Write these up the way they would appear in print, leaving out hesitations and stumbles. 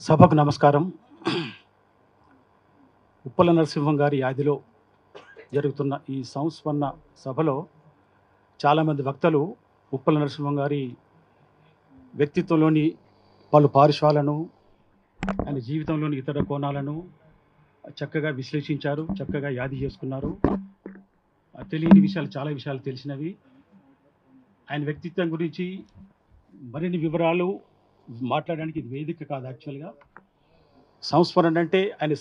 సభకు నమస్కారం. ఉప్పల నరసింహం గారి యాదిలో జరుగుతున్న ఈ సంస్మరణ సభలో చాలామంది వక్తలు ఉప్పల నరసింహం గారి వ్యక్తిత్వంలోని పలు పార్శ్వాలను, ఆయన జీవితంలోని ఇతర కోణాలను చక్కగా విశ్లేషించారు, చక్కగా యాది చేసుకున్నారు. తెలియని విషయాలు చాలా విషయాలు తెలిసినవి. ఆయన వ్యక్తిత్వం గురించి మరిన్ని వివరాలు మాట్లాడడానికి ఇది వేదిక కాదు. యాక్చువల్గా సంస్మరణ అంటే ఆయన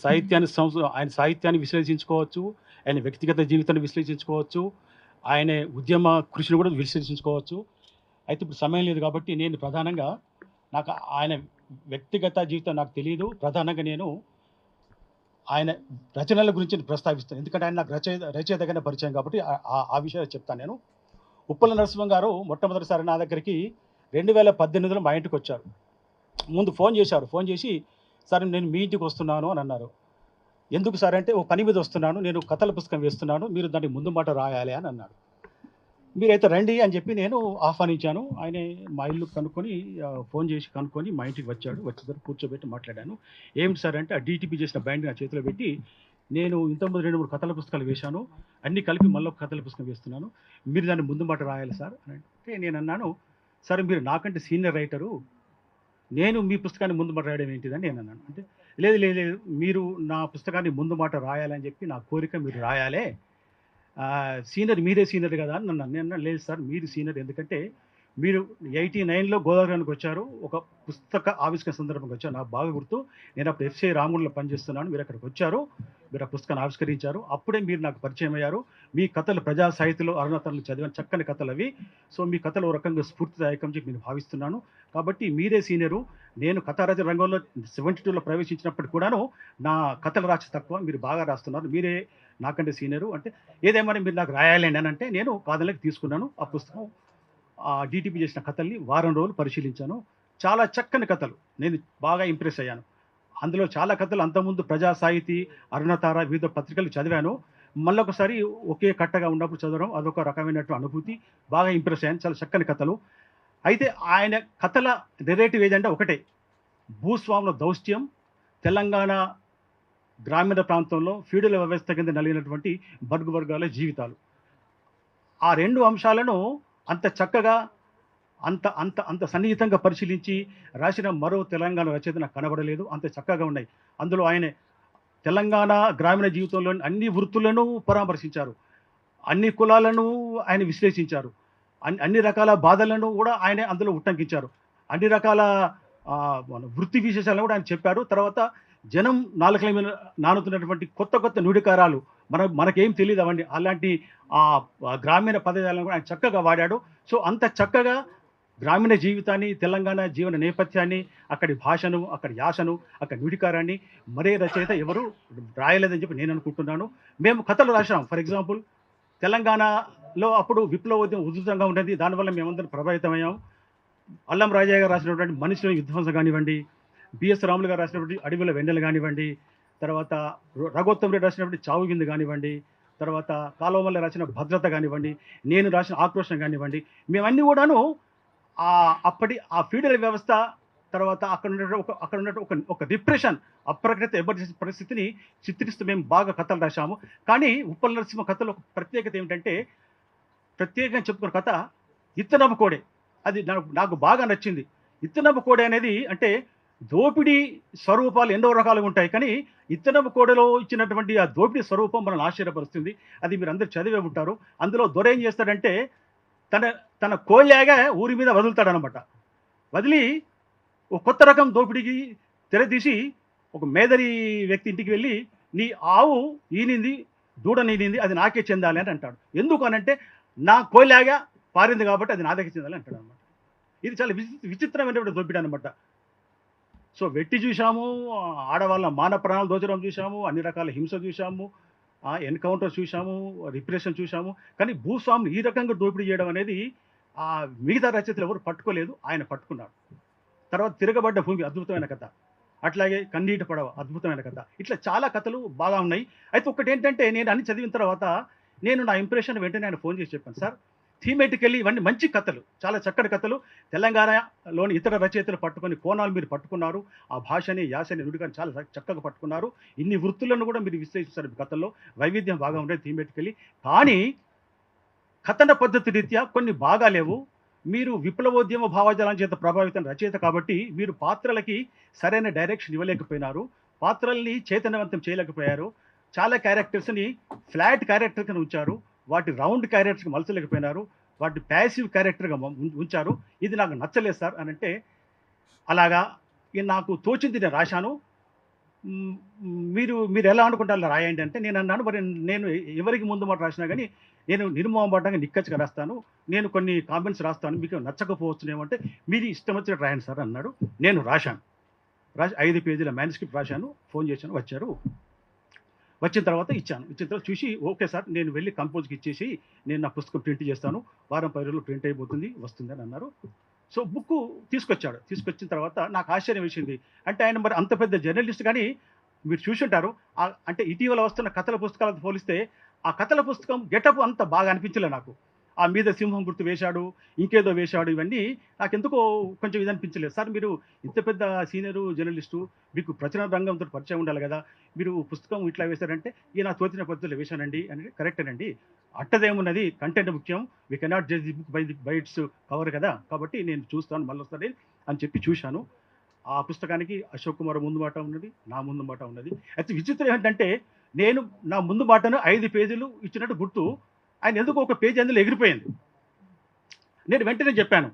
సాహిత్యాన్ని విశ్లేషించుకోవచ్చు, ఆయన వ్యక్తిగత జీవితాన్ని విశ్లేషించుకోవచ్చు, ఆయన ఉద్యమ కృషిని కూడా విశ్లేషించుకోవచ్చు. అయితే ఇప్పుడు సమయం లేదు కాబట్టి నేను ప్రధానంగా నాకు ఆయన వ్యక్తిగత జీవితం నాకు తెలియదు. ప్రధానంగా నేను ఆయన రచనల గురించి నేను ప్రస్తావిస్తాను. ఎందుకంటే ఆయన నాకు రచయితగానే పరిచయం కాబట్టి ఆ విషయాలు చెప్తాను నేను. ఉప్పల నరసింహం గారు మొట్టమొదటిసారి నా దగ్గరికి 2018లో మా ఇంటికి వచ్చారు. ముందు ఫోన్ చేశారు. ఫోన్ చేసి, "సార్ నేను మీ ఇంటికి వస్తున్నాను" అని అన్నారు. "ఎందుకు సార్" అంటే, "ఓ పని మీద వస్తున్నాను. నేను కథల పుస్తకం వేస్తున్నాను. మీరు దాన్ని ముందు మాట రాయాలి" అని అన్నాడు. "మీరైతే రండి" అని చెప్పి నేను ఆహ్వానించాను. ఆయన మా ఇల్లు కనుక్కొని ఫోన్ చేసి కనుక్కొని మా ఇంటికి వచ్చాడు. వచ్చేసరికి కూర్చోబెట్టి మాట్లాడాను. "ఏమిటి సార్" అంటే, ఆ డీటీపీ చేసిన బైండ్ నా చేతిలో పెట్టి, "నేను ఇంతకుముందు 2, 3 కథల పుస్తకాలు వేశాను. అన్నీ కలిపి మళ్ళీ ఒక కథల పుస్తకం వేస్తున్నాను. మీరు దాన్ని ముందు మాట రాయాలి సార్" అని అంటే నేనన్నాను, "సరే మీరు నాకంటే సీనియర్ రైటరు. నేను మీ పుస్తకాన్ని ముందు మాట రాయడం ఏంటిదని" నేనన్నాను. అంటే, "లేదు, లేదు, లేదు. మీరు నా పుస్తకాన్ని ముందు మాట రాయాలని చెప్పి నా కోరిక. మీరు రాయాలే. సీనియర్ మీరే సీనియర్ కదా" అని నన్ను. నేను అన్నాను, "లేదు సార్, మీరు సీనియర్. ఎందుకంటే మీరు 89లో గోదావరికి వచ్చారు. ఒక పుస్తక ఆవిష్కరణ సందర్భంగా వచ్చారు. నాకు బాగా గుర్తు. నేను అప్పుడు ఎఫ్‌సిఐ రామగుండంలో పనిచేస్తున్నాను. మీరు అక్కడికి వచ్చారు. మీరు ఆ పుస్తకాన్ని ఆవిష్కరించారు. అప్పుడే మీరు నాకు పరిచయం అయ్యారు. మీ కథలు ప్రజా సాహిత్యంలో అరుణోత్తరాలు చదివాను. చక్కని కథలు అవి. సో మీ కథలు ఓ రకంగా స్ఫూర్తిదాయకం అని చెప్పి నేను భావిస్తున్నాను. కాబట్టి మీరే సీనియరు. నేను కథా రచన రంగంలో 72లో ప్రవేశించినప్పటికి కూడాను నా కథలు రాసి తక్కువ. మీరు బాగా రాస్తున్నారు. మీరే నాకంటే సీనియరు" అంటే, "ఏదేమని మీరు నాకు రాయాలండి" అని అంటే నేను కాదనలేక తీసుకున్నాను. ఆ పుస్తకం డీటీపీ చేసిన కథల్ని వారం రోజులు పరిశీలించాను. చాలా చక్కని కథలు. నేను బాగా ఇంప్రెస్ అయ్యాను. అందులో చాలా కథలు అంతకుముందు ప్రజా సాహితీ, అరుణతార వివిధ పత్రికలు చదివాను. మళ్ళొకసారి ఒకే కట్టగా ఉన్నప్పుడు చదవడం అదొక రకమైనటువంటి అనుభూతి. బాగా ఇంప్రెస్ అయ్యాను. చాలా చక్కని కథలు. అయితే ఆయన కథల నెరేటివ్ ఏదంటే ఒకటే. భూస్వాముల దౌష్ట్యం, తెలంగాణ గ్రామీణ ప్రాంతంలో ఫ్యూడల్ వ్యవస్థ కింద నలిగినటువంటి బడుగు వర్గాల జీవితాలు. ఆ 2 అంశాలను అంత చక్కగా, అంత అంత అంత సన్నిహితంగా పరిశీలించి రాసిన మరో తెలంగాణ రచయిత నాకు కనబడలేదు. అంత చక్కగా ఉన్నాయి. అందులో ఆయన తెలంగాణ గ్రామీణ జీవితంలోని అన్ని వృత్తులను పరామర్శించారు. అన్ని కులాలను ఆయన విశ్లేషించారు. అన్ని రకాల బాధలను కూడా ఆయనే అందులో ఉట్టంకించారు. అన్ని రకాల మన వృత్తి విశేషాలను కూడా ఆయన చెప్పారు. తర్వాత జనం నాలుకల మీద నానుతున్నటువంటి కొత్త కొత్త నుడికారాలు మనకేం తెలీదు అవన్నీ. అలాంటి గ్రామీణ పదజాలను కూడా ఆయన చక్కగా వాడాడు. సో అంత చక్కగా గ్రామీణ జీవితాన్ని, తెలంగాణ జీవన నేపథ్యాన్ని, అక్కడి భాషను, అక్కడి యాసను, అక్కడి నుడికారాన్ని మరే రచయిత ఎవరు రాయలేదని చెప్పి నేను అనుకుంటున్నాను. మేము కథలు రాశాం. ఫర్ ఎగ్జాంపుల్ తెలంగాణలో అప్పుడు విప్లవోద్యమం ఉధృతంగా ఉండేది. దానివల్ల మేమందరం ప్రభావితమయ్యాం. అల్లం రాజయ్య గారు రాసినటువంటి 'మనిషిలోని విధ్వంసం' కానివ్వండి, బిఎస్ రాములు గారు రాసినటువంటి 'అడవిలో వెన్నెల' కానివ్వండి, తర్వాత రఘోత్తమ్ రెడ్డి రాసినటువంటి 'చావు విందు' కానివ్వండి, తర్వాత కాలువమల్లి రాసిన 'భద్రత' కానివ్వండి, నేను రాసిన 'ఆక్రోశం' కానివ్వండి, మేమన్నీ కూడాను అప్పటి ఆ ఫీడల్ వ్యవస్థ, తర్వాత అక్కడ ఉన్నటువంటి ఒక రిప్రెషన్, అప్రకృత ఎమర్జెన్సీ పరిస్థితిని చిత్రిస్తూ మేము బాగా కథలు రాశాము. కానీ ఉప్పల్ నరసింహ కథలో ఒక ప్రత్యేకత ఏమిటంటే, ప్రత్యేకంగా చెప్పుకున్న కథ 'ఇత్తనపు కోడే'. అది నాకు నాకు బాగా నచ్చింది. 'ఇత్తనపు కోడే' అనేది అంటే దోపిడీ స్వరూపాలు ఎన్నో రకాలుగా ఉంటాయి. కానీ 'ఇత్తనపు కోడెలో' ఇచ్చినటువంటి ఆ దోపిడీ స్వరూపం మనల్ని ఆశ్చర్యపరుస్తుంది. అది మీరందరూ చదివే ఉంటారు. అందులో దొర ఏం చేస్తాడంటే తన తన కోల్లాగా ఊరి మీద వదులుతాడనమాట. వదిలి ఒక కొత్త రకం దోపిడీకి తెరతీసి ఒక మేదరి వ్యక్తి ఇంటికి వెళ్ళి, "నీ ఆవు ఈనింది, దూడ ఈనింది, అది నాకే చెందాలి" అని అంటాడు. ఎందుకు అనంటే, "నా కోల్లాగా పారింది కాబట్టి అది నా దగ్గర చెందాలి" అంటాడనమాట. ఇది చాలా విచిత్రమైనటువంటి దోపిడీ అనమాట. సో వెట్టి చూశాము, ఆడవాళ్ళ మాన ప్రాణాలు దోచడం చూశాము, అన్ని రకాల హింస చూశాము, ఎన్‌కౌంటర్ చూశాము, రిప్రెషన్ చూశాము. కానీ భూస్వాములు ఈ రకంగా దోపిడీ చేయడం అనేది మిగతా రచయితలు ఎవరు పట్టుకోలేదు. ఆయన పట్టుకున్నాడు. తర్వాత 'తిరగబడ్డ భూమి' అద్భుతమైన కథ. అట్లాగే 'కన్నీటి పడవ' అద్భుతమైన కథ. ఇట్లా చాలా కథలు బాగా ఉన్నాయి. అయితే ఒక్కటేంటంటే నేను అన్ని చదివిన తర్వాత నేను నా ఇంప్రెషన్ వెంటనే ఆయనకు ఫోన్ చేసి చెప్పాను. "సార్ థీమేటికల్లీ ఇవన్నీ మంచి కథలు, చాలా చక్కటి కథలు. తెలంగాణలోని ఇతర రచయితలు పట్టుకొని కోణాలు మీరు పట్టుకున్నారు. ఆ భాషని, యాసని, నుడికాని చాలా చక్కగా పట్టుకున్నారు. ఇన్ని వృత్తులను కూడా మీరు విశ్లేషిస్తారు మీ కథల్లో. వైవిధ్యం బాగా ఉండేది థీమేటికల్లీ. కానీ కథన పద్ధతి రీత్యా కొన్ని బాగాలేవు. మీరు విప్లవోద్యమ భావజాలం చేత ప్రభావితం రచయిత కాబట్టి మీరు పాత్రలకి సరైన డైరెక్షన్ ఇవ్వలేకపోయినారు. పాత్రల్ని చైతన్యవంతం చేయలేకపోయారు. చాలా క్యారెక్టర్స్‌ని ఫ్లాట్ క్యారెక్టర్ కింద ఉంచారు. వాటి రౌండ్ క్యారెక్టర్‌కి మలచలేకపోయినారు. వాటి ప్యాసివ్ క్యారెక్టర్‌గా ఉంచారు. ఇది నాకు నచ్చలేదు సార్ అనంటే, అలాగా ఇది నాకు తోచింది నేను రాశాను. మీరు ఎలా అనుకుంటారో రాయండి అంటే నేనన్నాను, మరి నేను ఎవరికి ముందు మాట రాసినా గానీ నేను నిర్మోహమాటంగా నిక్కచ్చిగా రాస్తాను. నేను కొన్ని కామెంట్స్ రాస్తాను. మీకు నచ్చకపోవచ్చునేమో అంటే, మీది ఇష్టం వచ్చినట్టు రాయండి సార్ అన్నాడు. నేను రాశాను. రాసి 5 పేజీల మ్యానుస్క్రిప్ట్ రాశాను. ఫోన్ చేశాను. వచ్చారు. వచ్చిన తర్వాత ఇచ్చాను. ఇచ్చిన తర్వాత చూసి, ఓకే సార్, నేను వెళ్ళి కంపోజ్‌కి ఇచ్చేసి నేను నా పుస్తకం ప్రింట్ చేస్తాను. వారం 10 రోజుల్లో ప్రింట్ అయిపోతుంది, వస్తుందని అన్నారు. సో బుక్కు తీసుకొచ్చాడు. తీసుకొచ్చిన తర్వాత నాకు ఆశ్చర్యం వేసింది. అంటే ఆయన మరి అంత పెద్ద జర్నలిస్ట్ గానీ మీరు చూసుంటారు. అంటే ఇటీవల వస్తున్న కథల పుస్తకాలతో పోలిస్తే ఆ కథల పుస్తకం గెటప్ అంత బాగా అనిపించలే నాకు. ఆ మీద సింహం గుర్తు వేశాడు, ఇంకేదో వేశాడు. ఇవన్నీ నాకెందుకో కొంచెం ఇది అనిపించలేదు. సార్, మీరు ఇంత పెద్ద సీనియరు జర్నలిస్టు, మీకు ప్రచురణ రంగంతో పరిచయం ఉండాలి గదా! మీరు పుస్తకం ఇట్లా వేశారంటే, నాకు తోచిన పద్ధతిలో వేశానండి అని. కరెక్టేనండి. అట్టదేమున్నది, కంటెంట్ ముఖ్యం. We cannot judge the book by its cover కదా! కాబట్టి నేను చూస్తాను మళ్ళొస్తది అని చెప్పి చూశాను. ఆ పుస్తకానికి అశోక్ కుమార్ ముందు మాట ఉన్నది. నా ముందు మాట ఉన్నది. అయితే విచిత్రం ఏంటంటే, నేను నా ముందు మాటను 5 పేజీలు ఇచ్చినట్టు గుర్తు. ఆయన ఎందుకో ఒక పేజీ అందులో ఎగిరిపోయింది. నేను వెంటనే చెప్పాను,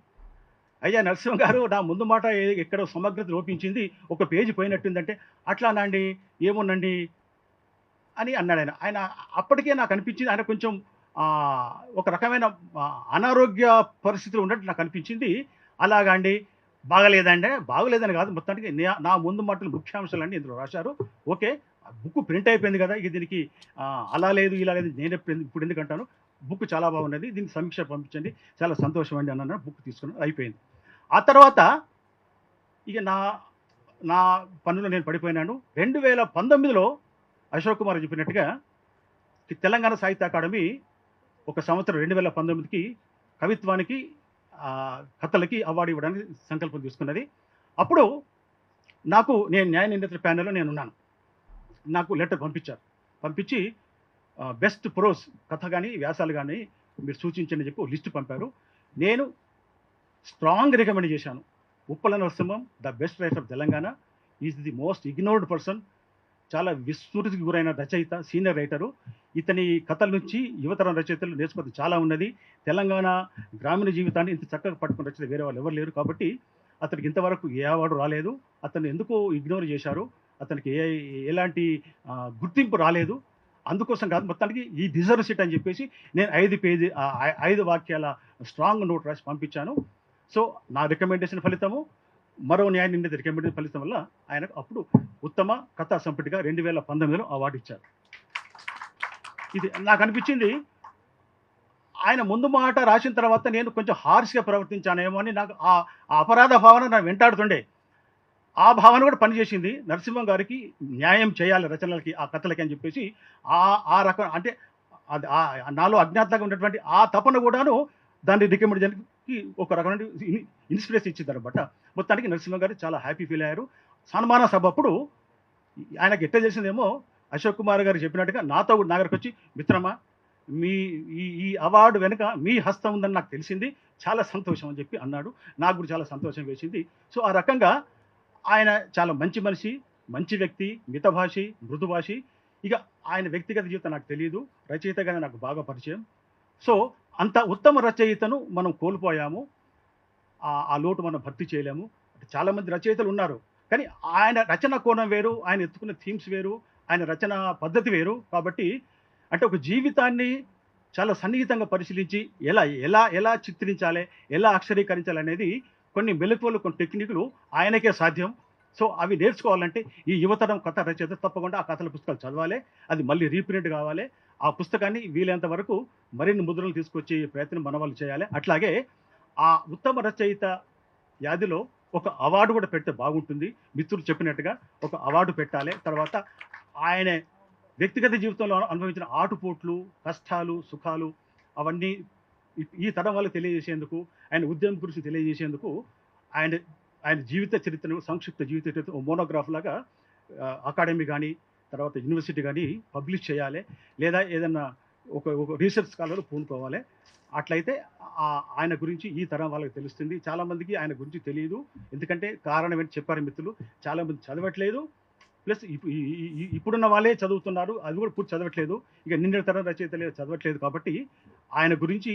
అయ్యా నరసింహ గారు, నా ముందు మాట ఎక్కడో సమగ్రత లోపించింది. ఒక పేజీ పోయినట్టుందంటే, అట్లానా అండి? ఏమోనండి అని అన్నాడాయన. ఆయన అప్పటికే నాకు అనిపించింది ఆయన కొంచెం ఒక రకమైన అనారోగ్య పరిస్థితిలో ఉన్నట్టు నాకు అనిపించింది. అలాగా అండి, బాగాలేదంటే, బాగోలేదని కాదు, మొత్తానికి నా ముందు మాటలు ముఖ్యాంశాలన్నీ ఇందులో రాశారు. ఓకే. బుక్ ప్రింట్ అయిపోయింది కదా! ఇక దీనికి అలా లేదు, ఇలా లేదు, ఇప్పుడు ఎందుకంటాను. బుక్ చాలా బాగున్నది. దీనికి సమీక్ష పంపించండి. చాలా సంతోషం అండి అన్నాను. బుక్ తీసుకున్నాను. అయిపోయింది. ఆ తర్వాత ఇక నా నా పనులో నేను పడిపోయినాను. 2019లో అశోక్ కుమార్ చెప్పినట్టుగా తెలంగాణ సాహిత్య అకాడమీ ఒక సంవత్సరం 2019కి కవిత్వానికి, కథలకి అవార్డు ఇవ్వడానికి సంకల్పం తీసుకున్నది. అప్పుడు నేను న్యాయ నిర్ణేతల ప్యానెల్‌లో నేనున్నాను. నాకు లెటర్ పంపించారు. పంపించి బెస్ట్ ప్రోస్ కథ గాని, వ్యాసాలు గాని మీరు సూచించండి అని చెప్పి ఒక లిస్ట్ పంపారు. నేను స్ట్రాంగ్ రికమెండ్ చేశాను. Uppala Narasimham the best writer of Telangana. Is the most ignored person. చాలా విస్మృతికి గురైన రచయిత, సీనియర్ రైటరు. ఇతని కథల నుంచి యువతరం రచయితలు నేర్చుకోవడం చాలా ఉన్నది. తెలంగాణ గ్రామీణ జీవితాన్ని ఇంత చక్కగా పట్టుకున్న రచయిత వేరే వాళ్ళు ఎవరు లేరు. కాబట్టి అతనికి ఇంతవరకు ఏ అవార్డు రాలేదు. అతన్ని ఎందుకో ఇగ్నోర్ చేశారు. అతనికి ఎలాంటి గుర్తింపు రాలేదు. అందుకోసం కాదు, మొత్తానికి ఈ డిజర్వ్స్ ఇట్ అని చెప్పేసి నేను 5 వాక్యాల స్ట్రాంగ్ నోట్ రాసి పంపించాను. సో నా రికమెండేషన్ ఫలితము, మరో న్యాయ నిర్ణీత రికమెండేషన్ ఫలితం వల్ల ఆయనకు అప్పుడు ఉత్తమ కథా సంపుటిగా 2019లో అవార్డు ఇచ్చారు. ఇది నాకు అనిపించింది. ఆయన ముందు మాట రాసిన తర్వాత నేను కొంచెం హార్ష్‌గా ప్రవర్తించానేమో అని నాకు ఆ అపరాధ భావన నన్ను వెంటాడుతుండే. ఆ భావన కూడా పనిచేసింది. నరసింహం గారికి న్యాయం చేయాలి రచనలకి, ఆ కథలకి అని చెప్పేసి ఆ రకం అంటే అది నాలో అజ్ఞాతంగా ఉన్నటువంటి ఆ తపన కూడాను దాన్ని రికమెండ్ చేయడానికి ఒక రకమైన ఇన్స్పిరేషన్ ఇచ్చిందనమాట. మొత్తానికి నరసింహం గారు చాలా హ్యాపీ ఫీల్ అయ్యారు. సన్మాన సభ అప్పుడు ఆయనకి ఎట్లా చేసిందేమో అశోక్ కుమార్ గారు చెప్పినట్టుగా నాతో కూడా నా దగ్గరకొచ్చి, మిత్రమా, మీ ఈ అవార్డు వెనుక మీ హస్తం ఉందని నాకు తెలిసింది. చాలా సంతోషం అని చెప్పి అన్నాడు. నాకు కూడా చాలా సంతోషం వేసింది. సో ఆ రకంగా ఆయన చాలా మంచి మనిషి, మంచి వ్యక్తి, మితభాషి, మృదుభాషి. ఇక ఆయన వ్యక్తిగత జీవితం నాకు తెలీదు. రచయితగానే నాకు బాగా పరిచయం. సో అంత ఉత్తమ రచయితను మనం కోల్పోయాము. ఆ లోటు మనం భర్తీ చేయలేము. అంటే చాలామంది రచయితలు ఉన్నారు. కానీ ఆయన రచన కోణం వేరు, ఆయన ఎత్తుకున్న థీమ్స్ వేరు, ఆయన రచన పద్ధతి వేరు. కాబట్టి అంటే ఒక జీవితాన్ని చాలా సన్నిహితంగా పరిశీలించి ఎలా ఎలా ఎలా చిత్రించాలి, ఎలా అక్షరీకరించాలనేది కొన్ని మెళకువలు, కొన్ని టెక్నిక్‌లు ఆయనకే సాధ్యం. సో అవి నేర్చుకోవాలంటే ఈ యువతరం కథ రచయిత తప్పకుండా ఆ కథల పుస్తకాలు చదవాలి. అది మళ్ళీ రీప్రింట్ కావాలి. ఆ పుస్తకాన్ని వీలైనంత వరకు మరిన్ని ముద్రలు తీసుకొచ్చే ప్రయత్నం మన వాళ్ళు చేయాలి. అట్లాగే ఆ ఉత్తమ రచయిత యాదిలో ఒక అవార్డు కూడా పెడితే బాగుంటుంది. మిత్రులు చెప్పినట్టుగా ఒక అవార్డు పెట్టాలి. తర్వాత ఆయన వ్యక్తిగత జీవితంలో అనుభవించిన ఆటుపోట్లు, కష్టాలు, సుఖాలు అవన్నీ ఈ తరం వాళ్ళకి తెలియజేసేందుకు, ఆయన ఉద్యమం గురించి తెలియజేసేందుకు ఆయన ఆయన జీవిత చరిత్రను, సంక్షిప్త జీవిత చరిత్ర ఓ మోనోగ్రాఫ్ లాగా అకాడమీ గానీ, తర్వాత యూనివర్సిటీ గానీ పబ్లిష్ చేయాలి. లేదా ఏదన్నా ఒక రీసెర్చ్ స్కాలర్ పూనుకోవాలి. అట్లయితే ఆయన గురించి ఈ తరం వాళ్ళకి తెలుస్తుంది. చాలామందికి ఆయన గురించి తెలీదు. ఎందుకంటే కారణం ఏంటి చెప్పారు మిత్రులు. చాలామంది చదవట్లేదు. ప్లస్ ఇప్పుడున్న వాళ్ళే చదువుతున్నారు. అది కూడా పూర్తి చదవట్లేదు. ఇక నిన్నటి తరం రచయితలే చదవట్లేదు కాబట్టి ఆయన గురించి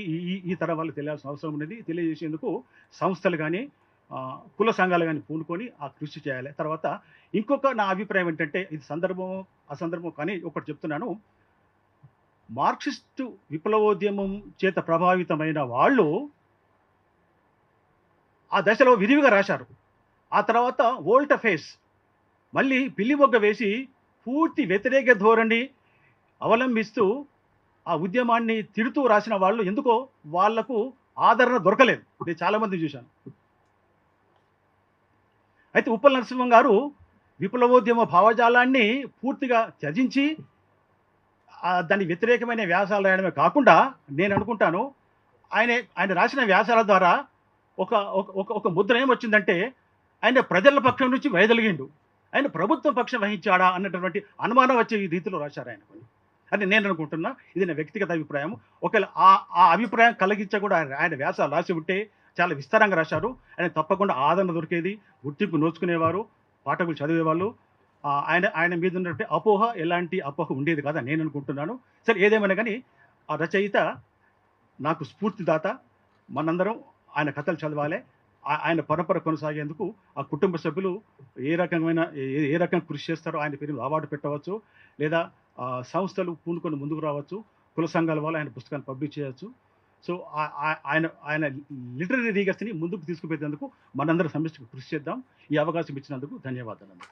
ఈ తరం వాళ్ళకి తెలియాల్సిన అవసరం ఉన్నది. తెలియజేసేందుకు సంస్థలు గానీ, కుల సంఘాలు గానీ పూనుకొని ఆ కృషి చేయాలి. తర్వాత ఇంకొక నా అభిప్రాయం ఏంటంటే, ఇది సందర్భమో, అసందర్భమో కానీ ఒకటి చెప్తున్నాను. మార్క్సిస్టు విప్లవోద్యమం చేత ప్రభావితమైన వాళ్ళు ఆ దశలో విరివిగా రాశారు. ఆ తర్వాత వోల్ట ఫేస్ మళ్ళీ పిల్లిమొగ్గ వేసి పూర్తి వ్యతిరేక ధోరణి అవలంబిస్తూ ఆ ఉద్యమాన్ని తిడుతూ రాసిన వాళ్ళు ఎందుకో వాళ్లకు ఆదరణ దొరకలేదు. నేను చాలామంది చూశాను. అయితే ఉప్పల్ నరసింహం గారు విప్లవోద్యమ భావజాలాన్ని పూర్తిగా త్యజించి దాని వ్యతిరేకమైన వ్యాసాలు రాయడమే కాకుండా నేను అనుకుంటాను ఆయన రాసిన వ్యాసాల ద్వారా ఒక ముద్ర ఏమొచ్చిందంటే, ఆయన ప్రజల పక్షం నుంచి వైదొలిగిండు, ఆయన ప్రభుత్వం పక్షం వహించాడా అన్నటువంటి అనుమానం వచ్చే ఈ రీతిలో రాశారు ఆయన కొన్ని. అని నేను అనుకుంటున్నా. ఇది నా వ్యక్తిగత అభిప్రాయం. ఒకవేళ ఆ అభిప్రాయం కలిగించ కూడా ఆయన వ్యాసాలు రాసి ఉంటే చాలా విస్తారంగా రాశారు. ఆయన తప్పకుండా ఆదరణ దొరికేది, గుర్తింపు నోచుకునేవారు, పాఠకులు చదివేవాళ్ళు. ఆయన మీద ఉన్నటువంటి అపోహ ఎలాంటి అపోహ ఉండేది కాదని నేను అనుకుంటున్నాను. సరే ఏదేమైనా కానీ ఆ రచయిత నాకు స్ఫూర్తిదాత. మనందరం ఆయన కథలు చదవాలి. ఆయన పరంపర కొనసాగేందుకు ఆ కుటుంబ సభ్యులు ఏ రకంగా కృషి చేస్తారో ఆయన పేరు అవార్డు పెట్టవచ్చు. లేదా సంస్థలు పూనుకొని ముందుకు రావచ్చు. కుల సంఘాల వల్ల ఆయన పుస్తకాన్ని పబ్లిష్ చేయవచ్చు. సో ఆయన లిటరరీ లీగసీని ముందుకు తీసుకుపోయేందుకు మనందరం సమిష్టిగా కృషి చేద్దాం. ఈ అవకాశం ఇచ్చినందుకు ధన్యవాదాలు.